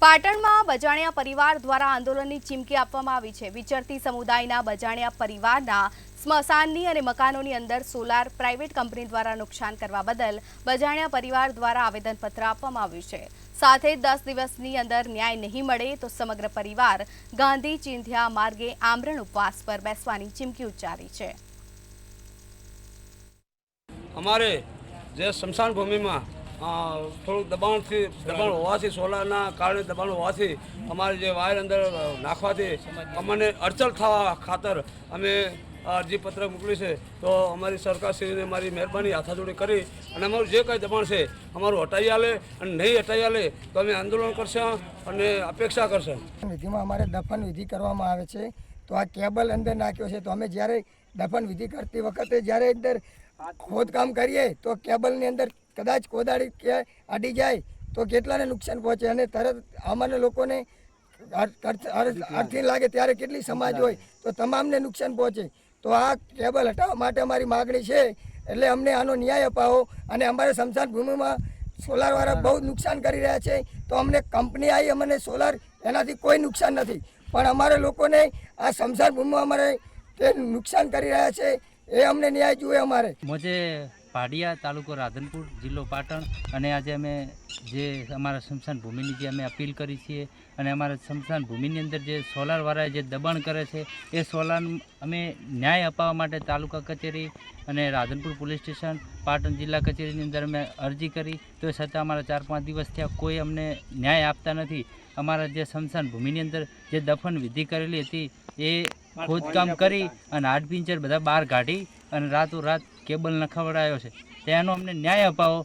પાટણમાં બજાણિયા પરિવાર દ્વારા આંદોલનની ચીમકી આપવામાં આવી છે। વિચરતી સમુદાયના બજાણિયા પરિવારના સ્મશાનની અને મકાનોની અંદર સોલાર પ્રાઇવેટ કંપની દ્વારા નુકસાન કરવા બદલ બજાણિયા પરિવાર દ્વારા આવેદનપત્ર આપવામાં આવ્યું છે। સાથે 10 દિવસની અંદર ન્યાય નહીં મળે તો સમગ્ર પરિવાર ગાંધી ચિંધ્યા માર્ગે આમરણ ઉપવાસ પર બેસવાની ચીમકી ઉચ્ચારી છે। અમારે જે સ્મશાન ભૂમિમાં થોડુંક દબાણ હોવાથી સોલારના કારણે દબાણ હોવાથી અમારે જે વાયર અંદર નાખવાથી અમને અડચણ થવા ખાતર અમે અરજીપત્ર મોકલી છે। તો અમારી સરકારશ્રીને મારી મહેરબાની હાથાજોડી કરી અને અમારું જે કંઈ દબાણ છે અમારું હટાવી આલે અને નહીં હટાવી આલે તો અમે આંદોલન કરશું અને અપેક્ષા કરશું। વિધિમાં અમારે દફન વિધિ કરવામાં આવે છે તો આ કેબલ અંદર નાખ્યો છે તો અમે જ્યારે દફન વિધિ કરતી વખતે જ્યારે અંદર ખોદકામ કરીએ તો કેબલની અંદર કદાચ કોદાળી કે અડી જાય તો કેટલાને નુકસાન પહોંચે અને તરત અમારા લોકોને અર્થિંગ લાગે ત્યારે કેટલી સમાજ હોય તો તમામને નુકસાન પહોંચે। તો આ કેબલ હટાવવા માટે અમારી માગણી છે, એટલે અમને આનો ન્યાય અપાવો। અને અમારે સ્મશાન ભૂમિમાં સોલારવાળા બહુ નુકસાન કરી રહ્યા છે તો અમને કંપની આવી અમને સોલાર એનાથી કોઈ નુકસાન નથી, પણ અમારે લોકોને આ સ્મશાન ભૂમિમાં અમારે તે નુકસાન કરી રહ્યા છે એ અમને ન્યાય જોઈએ। અમારે मुझे पाडिया तालुको राधनपुर जिल्लो पाटण અને આજે અમે જે અમારા સ્મશાન ભૂમિની જે અમે અપીલ કરી છીએ અને અમારા સ્મશાન ભૂમિની અંદર જે સોલારવાળા જે દબાણ કરે છે એ સોલાર અમે ન્યાય અપાવવા માટે તાલુકા કચેરી અને રાધનપુર પોલીસ સ્ટેશન પાટણ જિલ્લા કચેરીની અંદર અમે અરજી કરી તો છતાં અમારા 4-5 દિવસ થયા કોઈ અમને ન્યાય આપતા નથી। અમારા જે સ્મશાન ભૂમિની અંદર જે દફન વિધિ કરેલી હતી એ ખોદકામ કરી અને હાડપિંજર બધા બહાર કાઢી અને રાતોરાત કેબલ નખાવડાયો છે, તેનો અમને ન્યાય અપાવો।